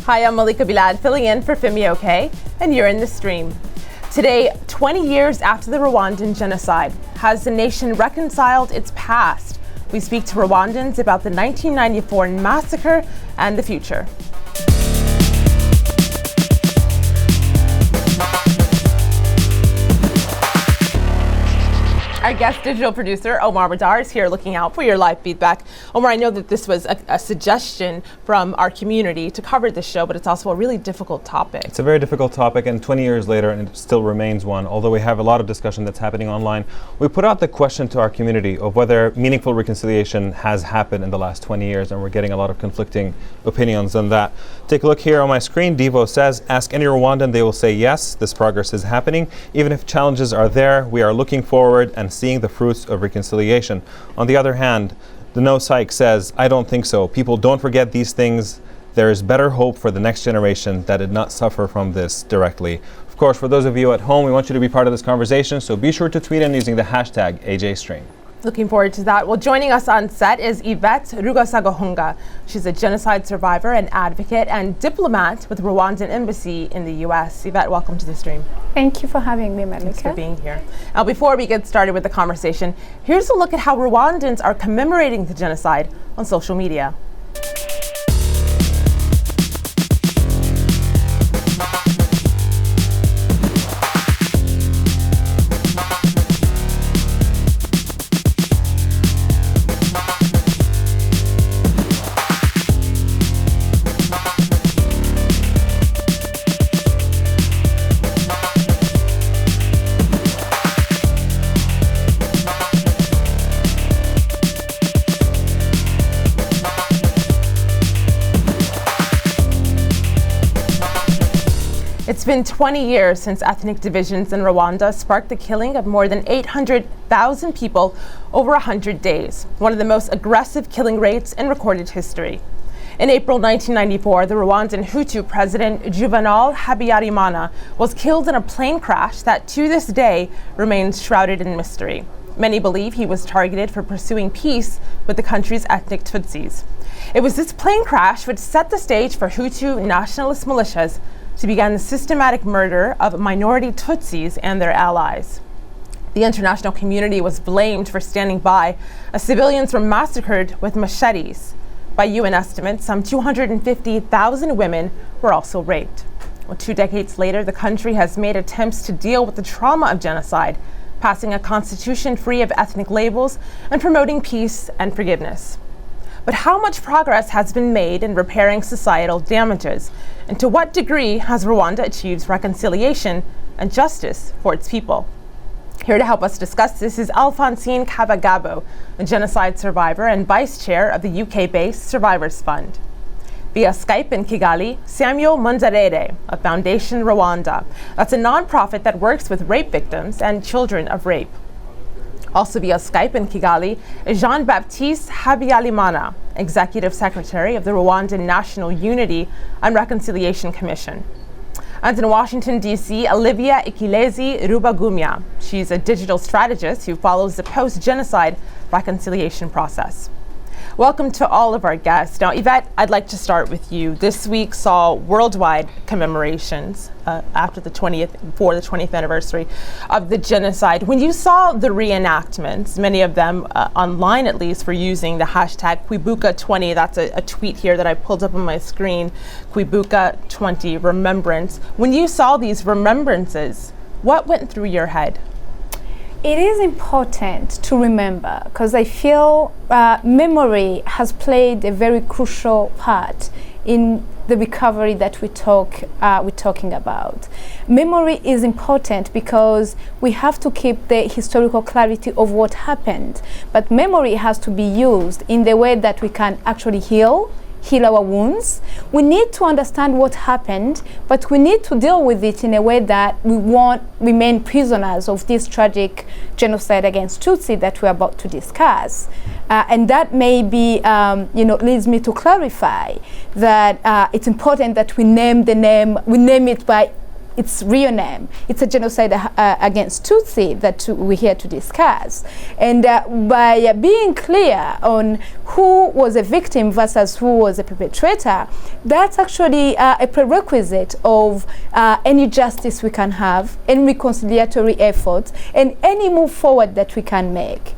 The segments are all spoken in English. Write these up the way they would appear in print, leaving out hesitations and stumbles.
Hi, I'm Malika Bilal, filling in for Femi OK, and you're in the stream. Today, 20 years after the Rwandan genocide, has the nation reconciled its past? We speak to Rwandans about the 1994 massacre and the future. Our guest digital producer, Omar Badar, is here looking out for your live feedback. Omar, I know that this was a suggestion from our community to cover this show, but it's also a really difficult topic. It's a very difficult topic, and 20 years later, and it still remains one. Although we have a lot of discussion that's happening online, we put out the question to our community of whether meaningful reconciliation has happened in the last 20 years, and we're getting a lot of conflicting opinions on that. Take a look here on my screen. Devo says, ask any Rwandan, they will say yes, this progress is happening. Even if challenges are there, we are looking forward and seeing the fruits of reconciliation. On the other hand, the No Psych says, I don't think so. People don't forget these things. There is better hope for the next generation that did not suffer from this directly. Of course, for those of you at home, we want you to be part of this conversation, so be sure to tweet in using the hashtag AJStream. Looking forward to that. Well, joining us on set is Yvette Rugasagahunga. She's a genocide survivor and advocate and diplomat with the Rwandan Embassy in the U.S. Yvette, welcome to the stream. Thank you for having me, Malika. Thanks for being here. Now, before we get started with the conversation, here's a look at how Rwandans are commemorating the genocide on social media. It's been 20 years since ethnic divisions in Rwanda sparked the killing of more than 800,000 people over 100 days, one of the most aggressive killing rates in recorded history. In April 1994, the Rwandan Hutu president Juvenal Habyarimana was killed in a plane crash that to this day remains shrouded in mystery. Many believe he was targeted for pursuing peace with the country's ethnic Tutsis. It was this plane crash which set the stage for Hutu nationalist militias to begin the systematic murder of minority Tutsis and their allies. The international community was blamed for standing by as civilians were massacred with machetes. By UN estimates, some 250,000 women were also raped. Well, 2 decades later, the country has made attempts to deal with the trauma of genocide, passing a constitution free of ethnic labels and promoting peace and forgiveness. But how much progress has been made in repairing societal damages? And to what degree has Rwanda achieved reconciliation and justice for its people? Here to help us discuss this is Alphonsine Kabagabo, a genocide survivor and vice chair of the UK-based Survivors Fund. Via Skype in Kigali, Samuel Munzarere of Foundation Rwanda. That's a nonprofit that works with rape victims and children of rape. Also via Skype in Kigali is Jean-Baptiste Habyarimana, Executive Secretary of the Rwandan National Unity and Reconciliation Commission. And in Washington, D.C., Olivia Ikilezi Rubagumya. She's a digital strategist who follows the post-genocide reconciliation process. Welcome to all of our guests. Now, Yvette, I'd like to start with you. This week saw worldwide commemorations for the 20th anniversary of the genocide. When you saw the reenactments, many of them online at least, were using the hashtag Kwibuka20. That's a tweet here that I pulled up on my screen, Kwibuka20 remembrance. When you saw these remembrances, what went through your head? It is important to remember because I feel memory has played a very crucial part in the recovery that we're talking about. Memory is important because we have to keep the historical clarity of what happened, but memory has to be used in the way that we can actually heal our wounds. We need to understand what happened, but we need to deal with it in a way that we won't remain prisoners of this tragic genocide against Tutsi that we're about to discuss. And that may be, leads me to clarify that it's important that we name it by its real name. It's a genocide against Tutsi that we're here to discuss. And by being clear on who was a victim versus who was a perpetrator, that's actually a prerequisite of any justice we can have, any reconciliatory efforts, and any move forward that we can make.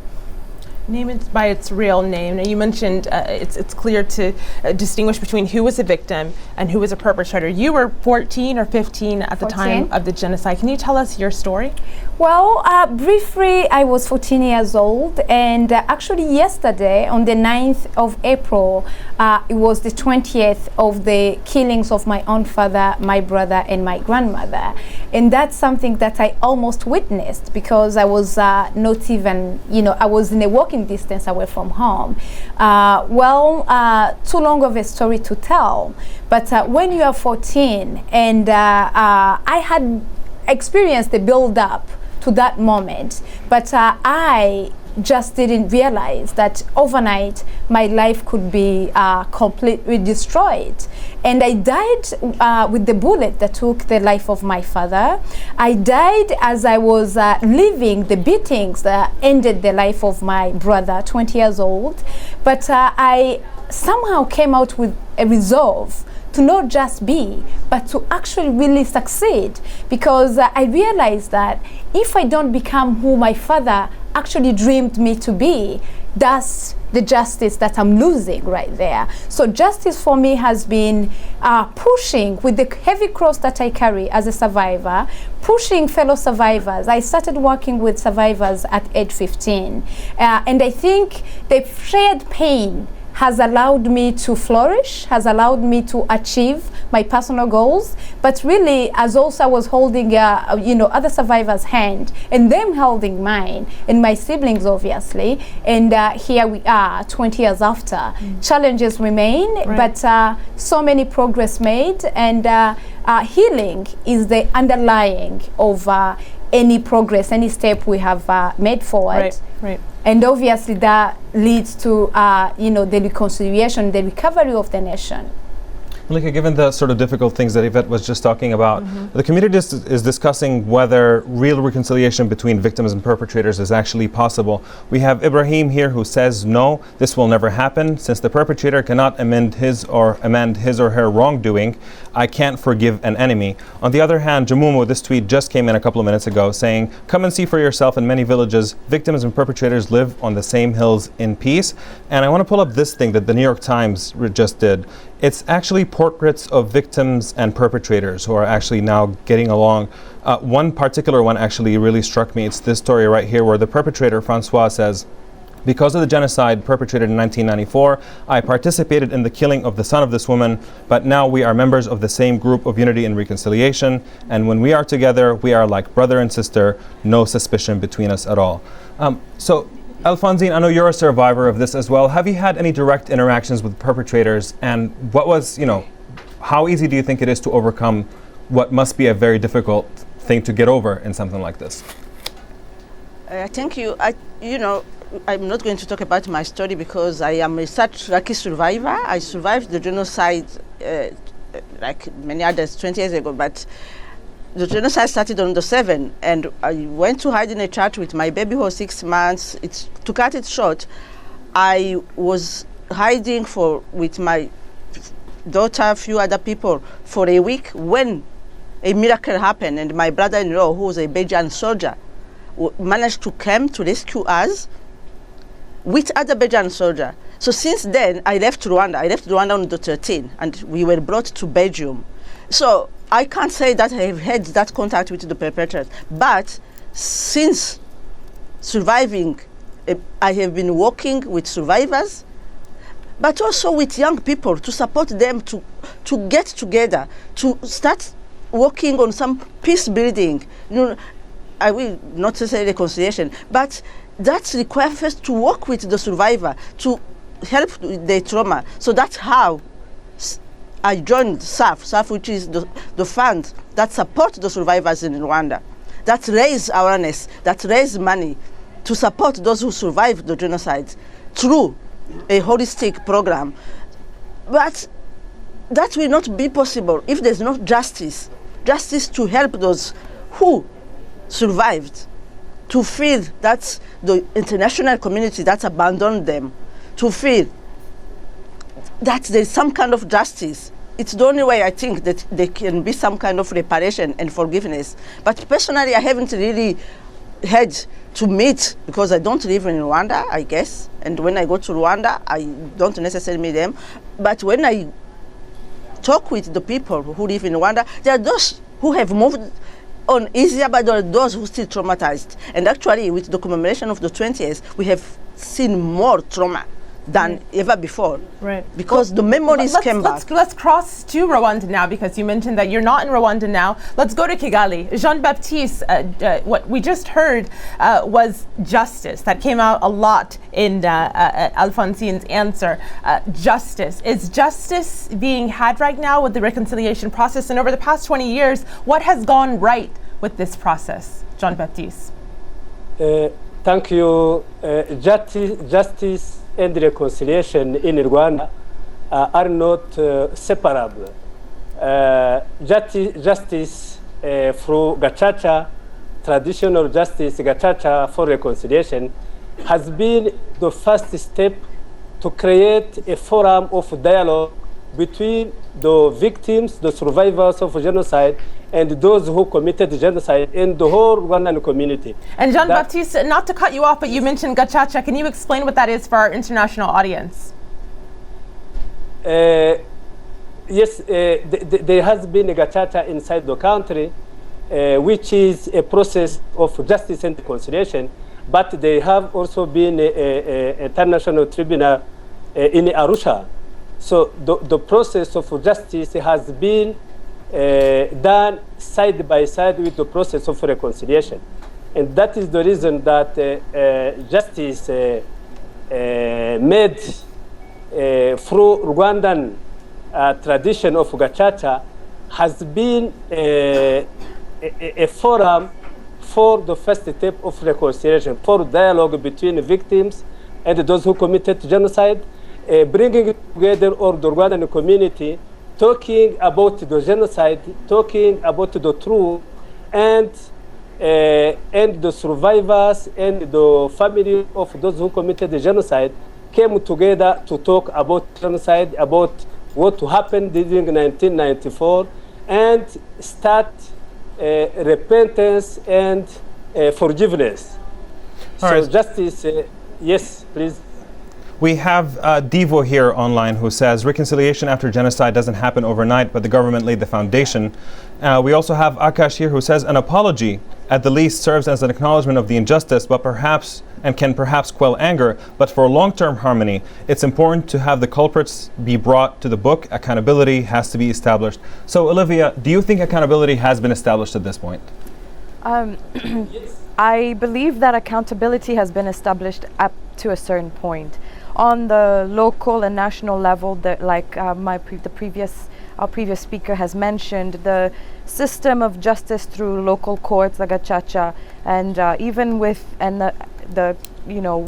Name it by its real name. Now, you mentioned it's clear to distinguish between who was a victim and who was a perpetrator. You were 14 or 15 at the time of the genocide. Can you tell us your story? Well, briefly, I was 14 years old, and actually yesterday, on the 9th of April, it was the 20th of the killings of my own father, my brother, and my grandmother. And that's something that I almost witnessed because I was not even, I was in a walking distance away from home. Too long of a story to tell, but when you are 14, and I had experienced the build-up to that moment, but I just didn't realize that overnight my life could be completely destroyed. And I died with the bullet that took the life of my father. I died as I was living the beatings that ended the life of my brother, 20 years old. But I somehow came out with a resolve to not just be, but to actually really succeed, because I realized that if I don't become who my father actually dreamed me to be, that's the justice that I'm losing right there. So justice for me has been pushing with the heavy cross that I carry as a survivor, pushing fellow survivors. I started working with survivors at age 15. And I think the shared pain has allowed me to flourish, has allowed me to achieve my personal goals, but really, as also I was holding, other survivors' hand, and them holding mine, and my siblings, obviously, and here we are, 20 years after. Challenges remain, but so many progress made, and healing is the underlying of any progress, any step we have made forward. Right. And obviously that leads to, the reconciliation, the recovery of the nation. Malika, given the sort of difficult things that Yvette was just talking about, the community is discussing whether real reconciliation between victims and perpetrators is actually possible. We have Ibrahim here who says, no, this will never happen. Since the perpetrator cannot amend his or her wrongdoing, I can't forgive an enemy. On the other hand, Jamumu, this tweet just came in a couple of minutes ago saying, come and see for yourself, in many villages, victims and perpetrators live on the same hills in peace. And I want to pull up this thing that the New York Times just did. It's actually portraits of victims and perpetrators who are actually now getting along. One particular one actually really struck me. It's this story right here where the perpetrator, Francois, says, because of the genocide perpetrated in 1994, I participated in the killing of the son of this woman, but now we are members of the same group of unity and reconciliation, and when we are together, we are like brother and sister, no suspicion between us at all. So, Alphonsine, I know you're a survivor of this as well. Have you had any direct interactions with perpetrators, and what was, how easy do you think it is to overcome what must be a very difficult thing to get over in something like this? Thank you. I'm not going to talk about my story because I am such lucky survivor. I survived the genocide like many others 20 years ago, but the genocide started on the 7th, and I went to hide in a church with my baby who was 6 months. To cut it short, I was hiding with my daughter, a few other people, for a week when a miracle happened, and my brother-in-law, who was a Belgian soldier, managed to come to rescue us with other Belgian soldiers. So since then, I left Rwanda. I left Rwanda on the 13th, and we were brought to Belgium. So I can't say that I have had that contact with the perpetrators, but since surviving, I have been working with survivors, but also with young people to support them to get together, to start working on some peace building. I will not say reconciliation, but that requires first to work with the survivor, to help with their trauma. So that's how I joined SAF, which is the fund that supports the survivors in Rwanda, that raise awareness, that raise money to support those who survived the genocide through a holistic program. But that will not be possible if there's not justice. justice to help those who survived, to feel that the international community that abandoned them, to feel that there's some kind of justice. It's the only way I think that there can be some kind of reparation and forgiveness. But personally, I haven't really had to meet, because I don't live in Rwanda, I guess. And when I go to Rwanda, I don't necessarily meet them. But when I talk with the people who live in Rwanda, there are those who have moved on easier, but there are those who are still traumatized. And actually, with the commemoration of the 20th, we have seen more trauma than ever before. Right. Because the memories came back. Let's cross to Rwanda now, because you mentioned that you're not in Rwanda now. Let's go to Kigali. Jean-Baptiste, what we just heard was justice. That came out a lot in Alfonsine's answer. Justice. Is justice being had right now with the reconciliation process? And over the past 20 years, what has gone right with this process? Jean-Baptiste. Thank you. Justice and reconciliation in Rwanda are not separable. Justice through Gacaca, traditional justice, Gacaca for reconciliation, has been the first step to create a forum of dialogue between the victims, the survivors of genocide, and those who committed genocide in the whole Rwandan community. And Jean-Baptiste, not to cut you off, but you mentioned Gacaca. Can you explain what that is for our international audience? Yes, there has been a Gacaca inside the country, which is a process of justice and reconciliation, but there have also been an international tribunal in Arusha. So the process of justice has been done side by side with the process of reconciliation. And that is the reason that justice made through Rwandan tradition of Gacaca has been a forum for the first step of reconciliation, for dialogue between victims and those who committed genocide, bringing together all the Rwandan community, talking about the genocide, talking about the truth, and the survivors and the family of those who committed the genocide came together to talk about genocide, about what happened during 1994, and start repentance and forgiveness. All so right. justice, yes, please. We have Divo here online who says reconciliation after genocide doesn't happen overnight, but the government laid the foundation. We also have Akash here who says an apology at the least serves as an acknowledgement of the injustice, but perhaps and can perhaps quell anger. But for long-term harmony, it's important to have the culprits be brought to the book. Accountability has to be established. So Olivia, do you think accountability has been established at this point? I believe that accountability has been established up to a certain point. On the local and national level, like our previous speaker has mentioned, the system of justice through local courts, the Gacaca, and even with the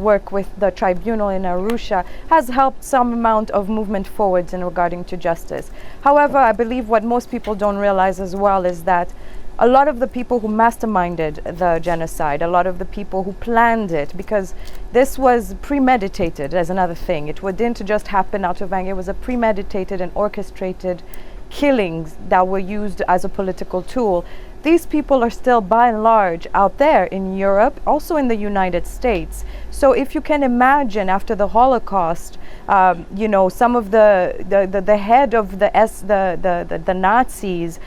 work with the tribunal in Arusha has helped some amount of movement forwards in regarding to justice. However, I believe what most people don't realize as well is that a lot of the people who masterminded the genocide, a lot of the people who planned it, because this was premeditated as another thing. It didn't just happen out of anger. It was a premeditated and orchestrated killings that were used as a political tool. These people are still by and large out there in Europe, also in the United States. So if you can imagine after the Holocaust, some of the head of the Nazis,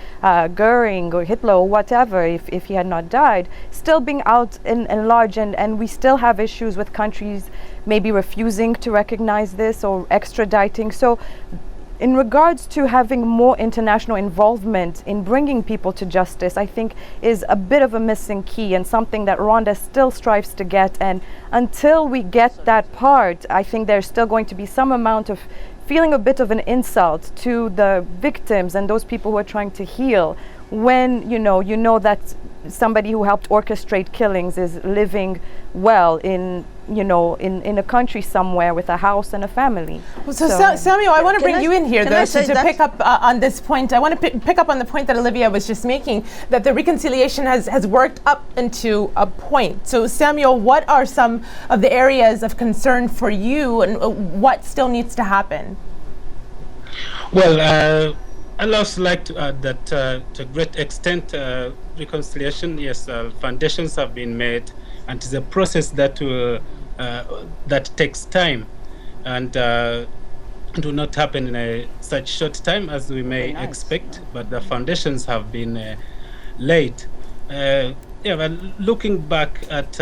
Goering or Hitler or whatever, if he had not died, still being out in large, and we still have issues with countries maybe refusing to recognize this or extraditing. So in regards to having more international involvement in bringing people to justice, I think is a bit of a missing key and something that Rwanda still strives to get. And until we get that part, I think there's still going to be some amount of feeling a bit of an insult to the victims and those people who are trying to heal when you know that somebody who helped orchestrate killings is living well in, you know, in a country somewhere with a house and a family. Well, so Samuel, I want to bring you in here, though, to that? pick up on this point. I want to pick up on the point that Olivia was just making, that the reconciliation has worked up into a point. So, Samuel, what are some of the areas of concern for you, and what still needs to happen? Well, I'd also like to add that to a great extent, reconciliation, yes, foundations have been made, and it's a process that that takes time, and do not happen in such short time as we may expect. But the foundations have been laid. Yeah, but looking back at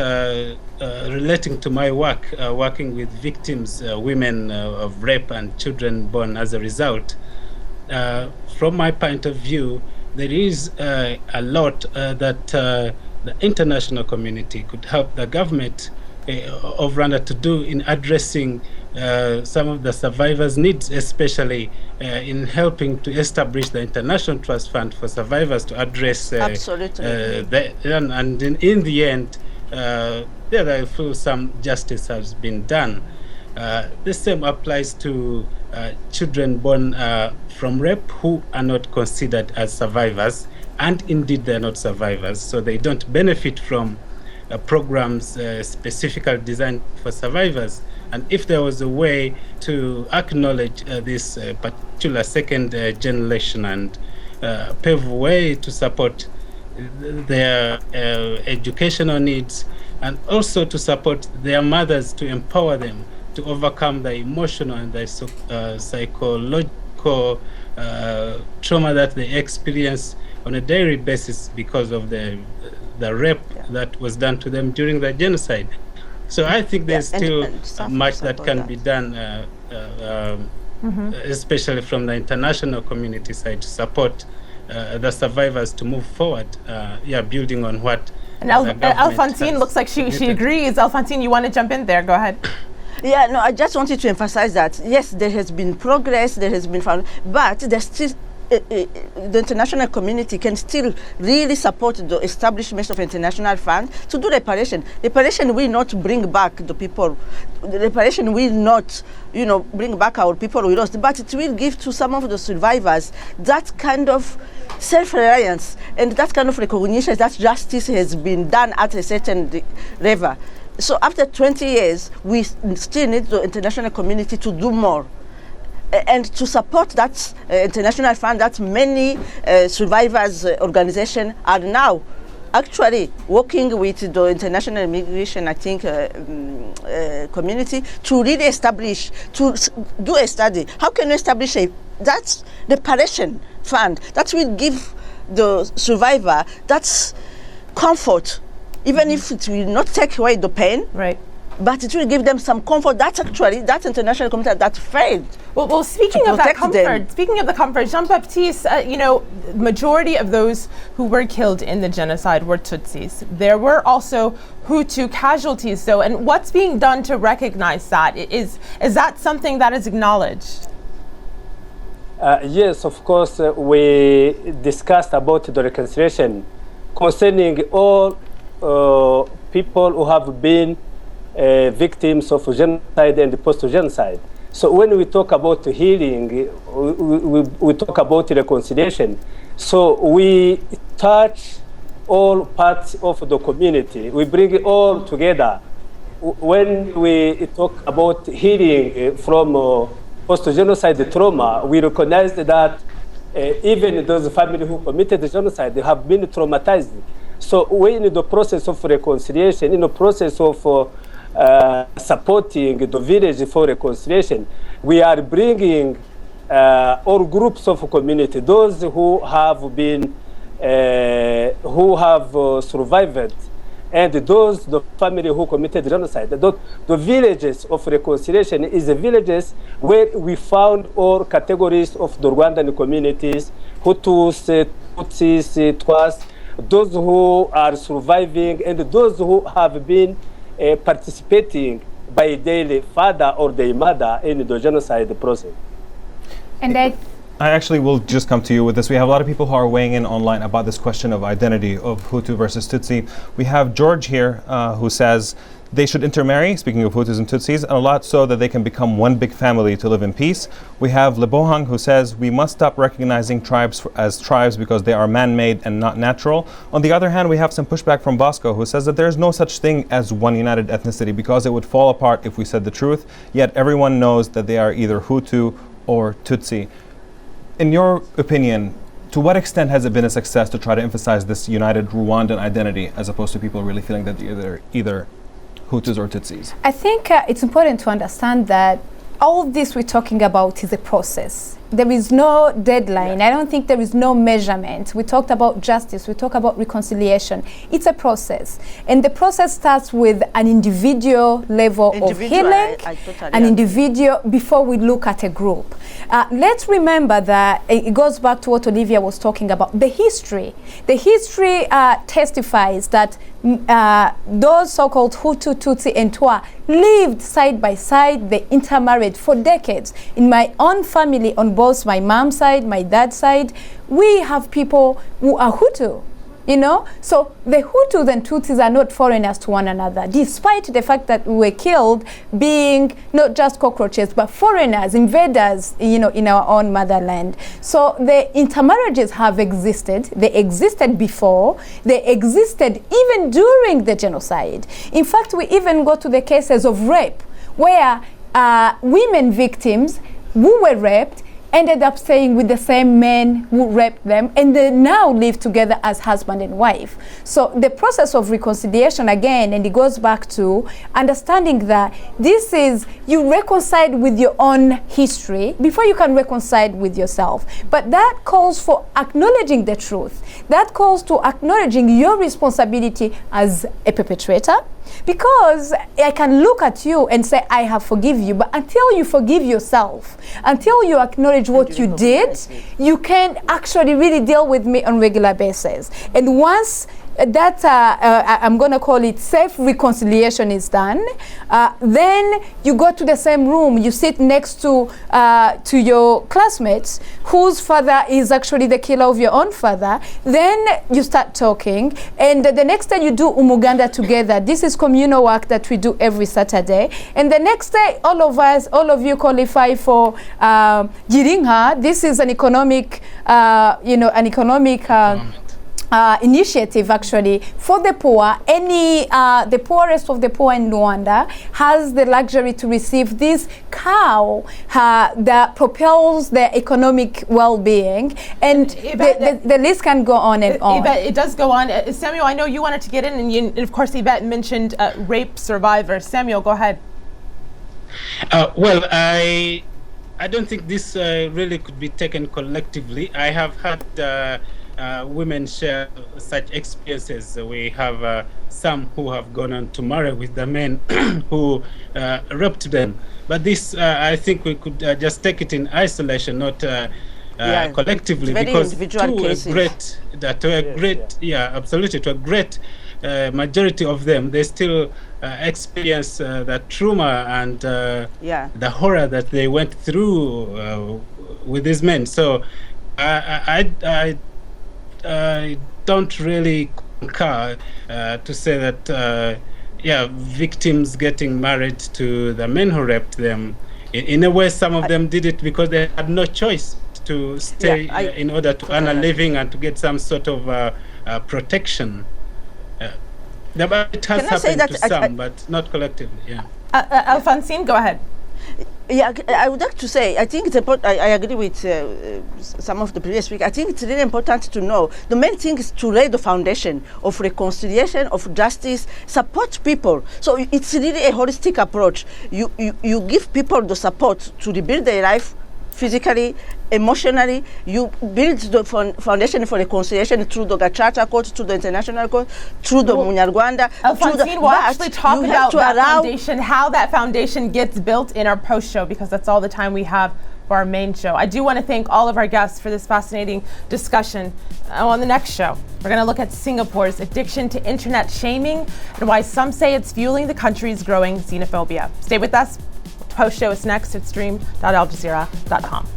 relating to my work, working with victims, women of rape and children born as a result, from my point of view, there is a lot that the international community could help the government of Rwanda to do in addressing some of the survivors' needs, especially in helping to establish the International Trust Fund for Survivors to address Absolutely. And in the end, I feel some justice has been done. The same applies to children born from rape who are not considered as survivors, and indeed they're not survivors, so they don't benefit from programs specifically designed for survivors. And if there was a way to acknowledge this particular second generation and pave a way to support their educational needs, and also to support their mothers, to empower them to overcome the emotional and the psychological trauma that they experience on a daily basis because of the rape that was done to them during the genocide. So I think there's still much that can be done, especially from the international community side, to support the survivors to move forward, building on what. And Alphonsine looks like she agrees. Alphonsine, you want to jump in there? Go ahead. Yeah, no, I just wanted to emphasize that, yes, there has been progress, there has been found, but there's still, the international community can still really support the establishment of international fund to do reparation. Reparation will not bring back the people. The reparation will not, bring back our people we lost, but it will give to some of the survivors that kind of self-reliance and that kind of recognition that justice has been done at a certain level. So after 20 years, we still need the international community to do more and to support that international fund that many survivors organizations are now actually working with the international immigration, I think, community to really establish, to do a study. How can we establish that's reparation fund that will give the survivor that comfort, even if it will not take away the pain, right? But it will give them some comfort. That's actually that international community that failed. Well, speaking of that comfort, Jean-Baptiste, majority of those who were killed in the genocide were Tutsis. There were also Hutu casualties, though, and what's being done to recognize that? Is that something that is acknowledged? Yes, of course, we discussed about the reconciliation concerning all people who have been victims of genocide and post-genocide. So when we talk about healing, we talk about reconciliation. So we touch all parts of the community. We bring it all together. When we talk about healing from post-genocide trauma, we recognize that even those families who committed the genocide, they have been traumatized. So we're in the process of reconciliation, in the process of supporting the village for reconciliation. We are bringing all groups of community, those who have been, who have survived, and those the family who committed genocide. The villages of reconciliation is the villages where we found all categories of the Rwandan communities, Hutus, Tutsis, Twas, those who are surviving, and those who have been participating by their father or their mother in the genocide process. And I actually will just come to you with this. We have a lot of people who are weighing in online about this question of identity of Hutu versus Tutsi. We have George here who says they should intermarry, speaking of Hutus and Tutsis, and a lot so that they can become one big family to live in peace. We have Lebohang who says we must stop recognizing tribes as tribes because they are man-made and not natural. On the other hand, we have some pushback from Bosco who says that there is no such thing as one united ethnicity because it would fall apart if we said the truth, yet everyone knows that they are either Hutu or Tutsi. In your opinion, to what extent has it been a success to try to emphasize this united Rwandan identity as opposed to people really feeling that they're either Hutus or Tutsis? I think it's important to understand that all this we're talking about is a process. There is no deadline. I don't think there is no measurement. We talked about justice. We talk about reconciliation. It's a process. And the process starts with an individual level of healing, an individual before we look at a group. Let's remember that it goes back to what Olivia was talking about, the history. The history testifies that those so-called Hutu, Tutsi, and Twa lived side by side. They intermarried for decades. In my own family, on both my mom's side, my dad's side, we have people who are Hutu. You know, so the Hutus and Tutsis are not foreigners to one another, despite the fact that we were killed being not just cockroaches, but foreigners, invaders, you know, in our own motherland. So the intermarriages have existed. They existed before. They existed even during the genocide. In fact, we even go to the cases of rape, where women victims who were raped ended up staying with the same men who raped them, and they now live together as husband and wife. So the process of reconciliation again, and it goes back to understanding that this is, you reconcile with your own history before you can reconcile with yourself. But that calls for acknowledging the truth. That calls to acknowledging your responsibility as a perpetrator, because I can look at you and say, I have forgiven you, but until you forgive yourself, until you acknowledge what you did, you can actually really deal with me on a regular basis. And once that, I'm going to call it safe reconciliation is done, then you go to the same room, you sit next to your classmates whose father is actually the killer of your own father, then you start talking, and the next day you do umuganda together. This is communal work that we do every Saturday, and the next day all of us, all of you qualify for Girinka. This is an economic, initiative actually for the poor. The poorest of the poor in Rwanda has the luxury to receive this cow that propels their economic well-being, and the list can go on and on. Yvette, it does go on. Samuel, I know you wanted to get in, and of course Yvette mentioned rape survivors. Samuel, go ahead. Well, I don't think this really could be taken collectively. I have had women share such experiences. We have some who have gone on to marry with the men who raped them. But this, I think we could just take it in isolation, not collectively, because to a great majority of them, they still experience that trauma and the horror that they went through with these men. So I don't really concur to say that victims getting married to the men who raped them. In a way, some of them did it because they had no choice to stay in order to earn a living and to get some sort of protection. It has happened to some, but not collectively. Alphonsine, go ahead. Yeah, I would like to say, I think it's important. I agree with some of the previous speakers. I think it's really important to know the main thing is to lay the foundation of reconciliation, of justice, support people. So it's really a holistic approach. You give people the support to rebuild their life physically, emotionally. You build the foundation for reconciliation through the Gacaca Court, through the International Court, through the Munyarwanda. Alphonsine, we'll actually talk about that foundation, how that foundation gets built in our post-show, because that's all the time we have for our main show. I do want to thank all of our guests for this fascinating discussion. On the next show, we're going to look at Singapore's addiction to internet shaming and why some say it's fueling the country's growing xenophobia. Stay with us. Post show is next at stream.aljazeera.com.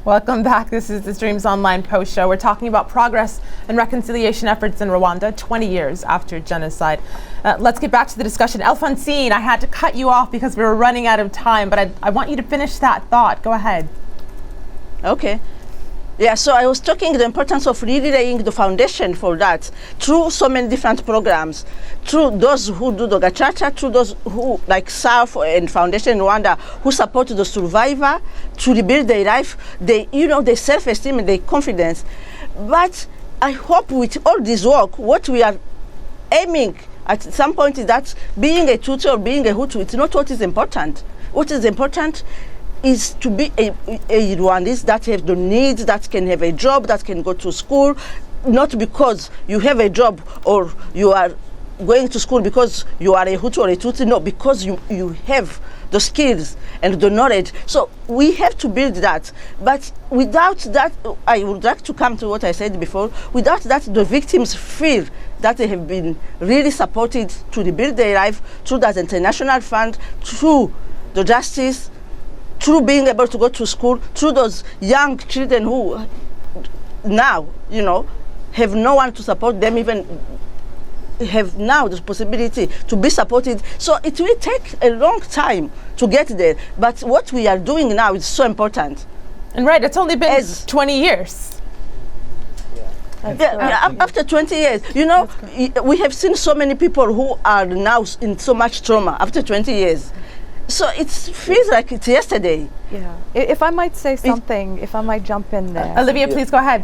Welcome back. This is the Streams Online Post Show. We're talking about progress and reconciliation efforts in Rwanda 20 years after genocide. Let's get back to the discussion. Alphonsine, I had to cut you off because we were running out of time, but I want you to finish that thought. Go ahead. Okay. Yeah, so I was talking the importance of really laying the foundation for that through so many different programs, through those who do the Gacaca, through those who like SARF and Foundation in Rwanda who support the survivor to rebuild their life, their self-esteem and their confidence. But I hope with all this work, what we are aiming at some point is that being a Tutsi or being a Hutu, it's not what is important. What is important is to be a Rwandese that have the needs, that can have a job, that can go to school, not because you have a job or you are going to school because you are a Hutu or a Tutsi, no, because you have the skills and the knowledge. So we have to build that. But without that, I would like to come to what I said before, without that, the victims feel that they have been really supported to rebuild their life through that international fund, through the justice, through being able to go to school, through those young children who now, have no one to support them, even have now the possibility to be supported. So it will take a long time to get there. But what we are doing now is so important. And right, it's only been 20 years. After 20 years, we have seen so many people who are now in so much trauma after 20 years. So it feels like it's yesterday. Yeah. If I might say something, if I might jump in there. Olivia, please go ahead.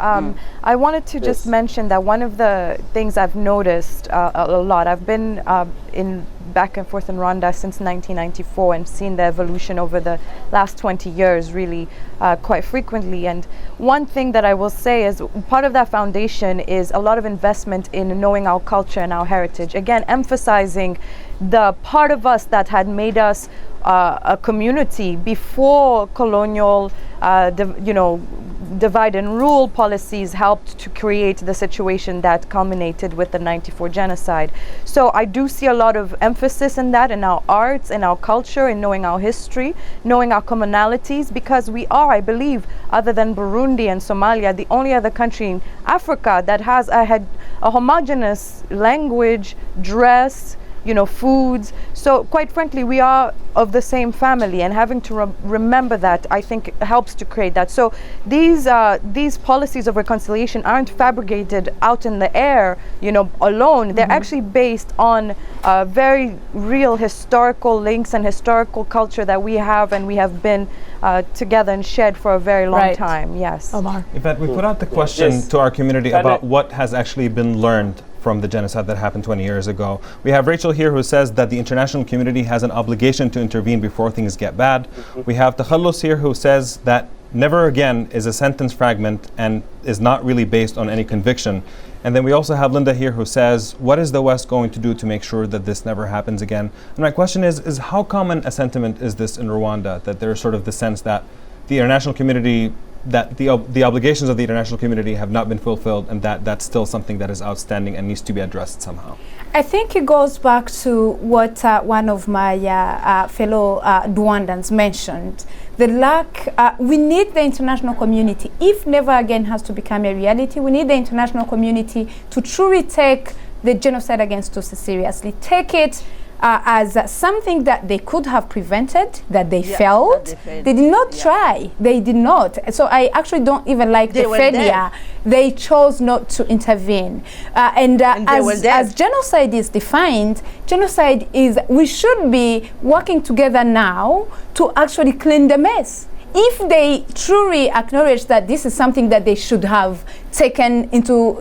I wanted to just mention that one of the things I've noticed a lot, I've been back and forth in Rwanda since 1994 and seen the evolution over the last 20 years really quite frequently. And one thing that I will say is part of that foundation is a lot of investment in knowing our culture and our heritage. Again, emphasizing the part of us that had made us a community before colonial, divide and rule policies helped to create the situation that culminated with the '94 genocide. So I do see a lot of emphasis in that, in our arts, in our culture, in knowing our history, knowing our commonalities, because we are, I believe, other than Burundi and Somalia, the only other country in Africa that has a homogeneous language, dress, foods. So quite frankly, we are of the same family, and having to remember that, I think, helps to create that. So these policies of reconciliation aren't fabricated out in the air, alone. They're actually based on very real historical links and historical culture that we have, and we have been together and shared for a very long time. Yes. Omar. In fact, we put out the question to our community about what has actually been learned from the genocide that happened 20 years ago. We have Rachel here who says that the international community has an obligation to intervene before things get bad. We have Takhallus here who says that never again is a sentence fragment and is not really based on any conviction. And then we also have Linda here who says, what is the West going to do to make sure that this never happens again? And my question is how common a sentiment is this in Rwanda, that there's sort of the sense that the international community, that the obligations of the international community have not been fulfilled, and that's still something that is outstanding and needs to be addressed somehow? I think it goes back to what one of my fellow Rwandans mentioned. The lack, we need the international community. If never again has to become a reality, we need the international community to truly take the genocide against Tutsi seriously. Take it as something that they could have prevented, that they failed. They did not try. They did not. So I actually don't even like the failure. They chose not to intervene. And as genocide is defined, genocide is, we should be working together now to actually clean the mess. If they truly acknowledge that this is something that they should have taken into,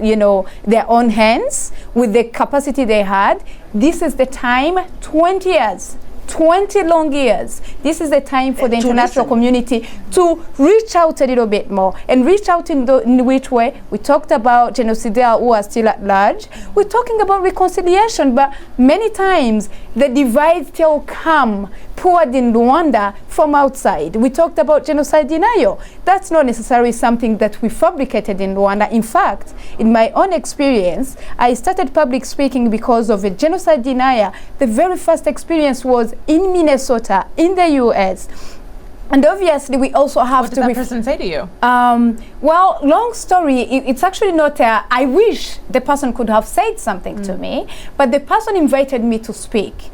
their own hands with the capacity they had, this is the time, 20 years, 20 long years. This is the time for the international community to reach out a little bit more. And reach out in which way? We talked about genocidaires who are still at large. We're talking about reconciliation, but many times the divide still come poured in Rwanda from outside. We talked about genocide denial. That's not necessarily something that we fabricated in Rwanda. In fact, in my own experience, I started public speaking because of a genocide denier. The very first experience was in Minnesota, in the US. And obviously, we also have What did that person say to you? Well, long story, it's actually not, I wish the person could have said something to me, but the person invited me to speak.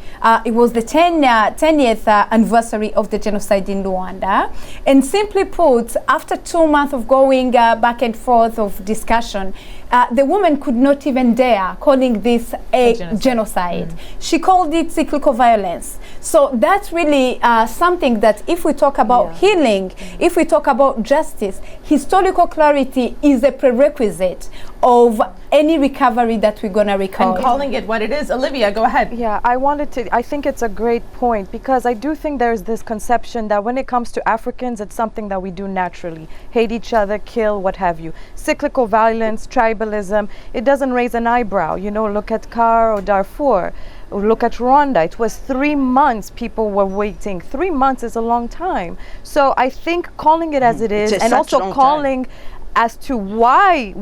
It was the 10th anniversary of the genocide in Rwanda. And simply put, after 2 months of going back and forth of discussion, the woman could not even dare calling this a genocide. She called it cyclical violence. So that's really something that if we talk about healing, if we talk about justice, historical clarity is a prerequisite of any recovery that we're going to recover. And calling it what it is. Olivia, go ahead. Yeah, I think it's a great point, because I do think there's this conception that when it comes to Africans, it's something that we do naturally. Hate each other, kill, what have you. Cyclical violence, tribalism, it doesn't raise an eyebrow. You know, look at Kar or Darfur. Look at Rwanda. It was 3 months people were waiting. 3 months is a long time. So I think calling it as it is, and also calling as to why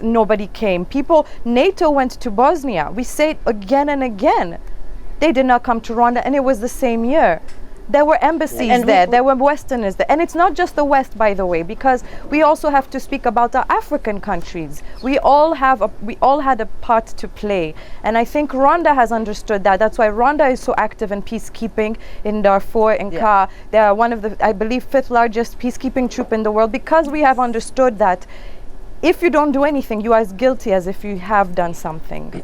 nobody came. NATO went to Bosnia. We say it again and again. They did not come to Rwanda, and it was the same year. There were embassies there, there were Westerners there. And it's not just the West, by the way, because we also have to speak about our African countries. We all had a part to play. And I think Rwanda has understood that. That's why Rwanda is so active in peacekeeping in Darfur and Kar. They are one of the, I believe, 5th largest peacekeeping troop in the world, because we have understood that if you don't do anything, you are as guilty as if you have done something.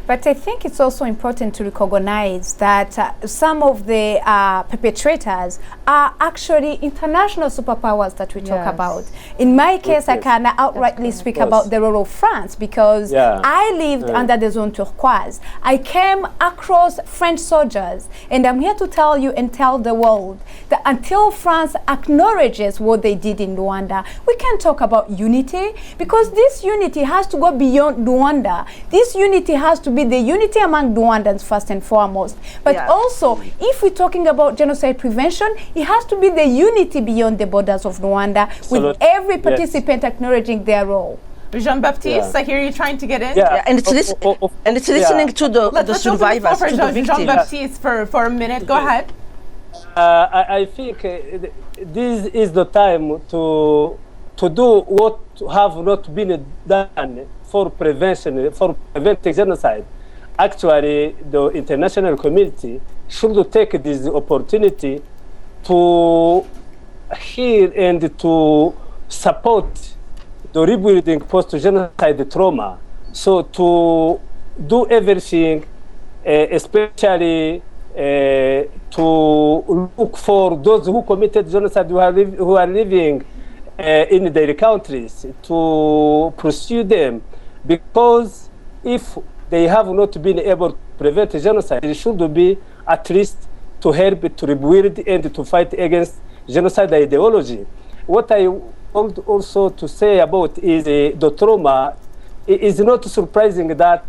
But I think it's also important to recognize that some of the perpetrators are actually international superpowers that we talk about. In my case, I can outrightly speak about the role of France, because I lived under the zone turquoise. I came across French soldiers, and I'm here to tell you and tell the world that until France acknowledges what they did in Rwanda, we can't talk about unity, because this unity has to go beyond Rwanda. This unity has to be the unity among Rwandans first and foremost. But also, if we're talking about genocide prevention, it has to be the unity beyond the borders of Rwanda, with every participant acknowledging their role. Jean-Baptiste, I hear you trying to get in. And it's listening to the survivors, to the victims. Jean-Baptiste for a minute. Go ahead. I think this is the time to do what have not been done for prevention, for preventing genocide. Actually, the international community should take this opportunity to heal and to support the rebuilding post-genocide trauma. So to do everything, especially to look for those who committed genocide who are living in their countries, to pursue them, because if they have not been able to prevent genocide, it should be at least to help to rebuild and to fight against genocide ideology. What I want also to say about is the trauma. It is not surprising that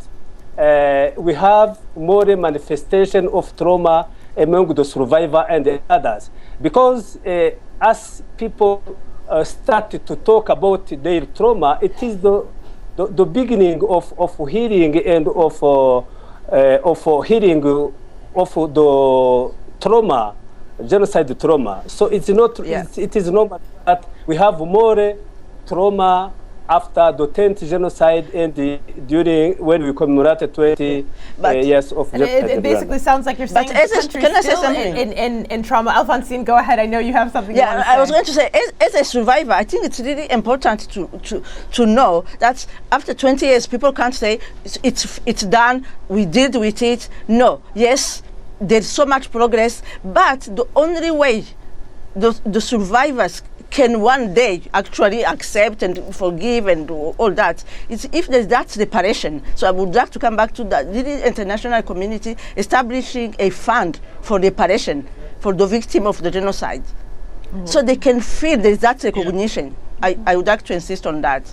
we have more manifestation of trauma among the survivor and others, because as people started to talk about their trauma, it is the beginning of healing and of healing of the trauma, genocide trauma. So it's not. It is normal that we have more trauma after the 10th genocide and during when we commemorated 20 years of genocide. It basically sounds like you're saying the country's still in trauma. Alphonsine, go ahead. I know you have something. Yeah, I was going to say, as a survivor, I think it's really important to know that after 20 years, people can't say it's done. We did with it. No. Yes, there's so much progress, but the only way the survivors can one day actually accept and forgive and do all that is if there's that reparation. So I would like to come back to that. The international community establishing a fund for reparation for the victim of the genocide. So they can feel there's that recognition. I would like to insist on that.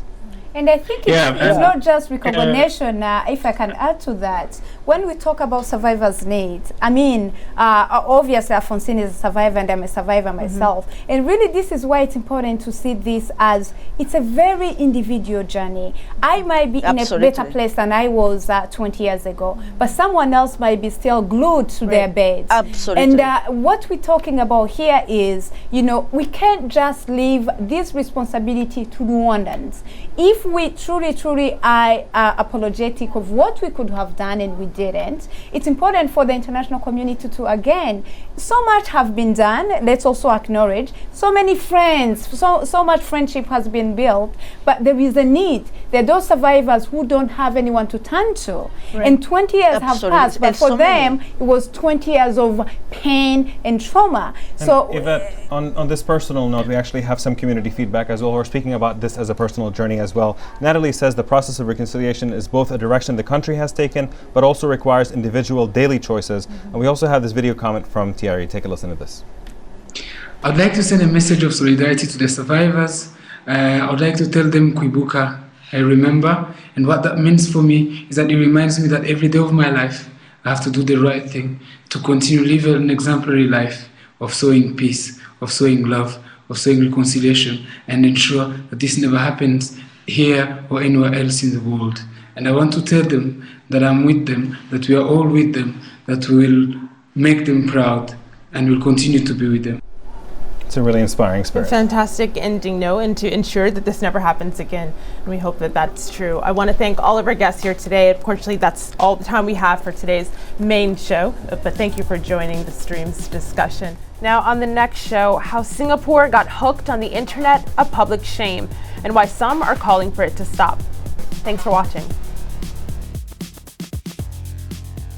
And I think it's not just recognition, if I can add to that. When we talk about survivors' needs, I mean, obviously Alphonsine is a survivor and I'm a survivor myself. And really this is why it's important to see this as it's a very individual journey. I might be in a better place than I was 20 years ago, but someone else might be still glued to their beds. Absolutely. And what we're talking about here is, you know, we can't just leave this responsibility to Rwandans. If we truly are apologetic of what we could have done and we didn't, it's important for the international community to, again, so much have been done, let's also acknowledge, so many friends, so much friendship has been built, but there is a need. There are those survivors who don't have anyone to turn to. And 20 years have passed, but for them, it was 20 years of pain and trauma. And so Yvette, on this personal note, we actually have some community feedback as well. We're speaking about this as a personal journey as well. Natalie says the process of reconciliation is both a direction the country has taken, but also requires individual daily choices. And we also have this video comment from Thierry. Take a listen to this. I'd like to send a message of solidarity to the survivors. I would like to tell them Kwibuka, I remember. And what that means for me is that it reminds me that every day of my life, I have to do the right thing, to continue living an exemplary life of sowing peace, of sowing love, of sowing reconciliation, and ensure that this never happens here or anywhere else in the world. And I want to tell them that I'm with them, that we are all with them, that we will make them proud and will continue to be with them. It's a really inspiring spirit. Fantastic ending note, and to ensure that this never happens again. And we hope that that's true. I want to thank all of our guests here today. Unfortunately, that's all the time we have for today's main show, but thank you for joining the stream's discussion. Now on the next show, how Singapore got hooked on the internet, a public shame, and why some are calling for it to stop. Thanks for watching.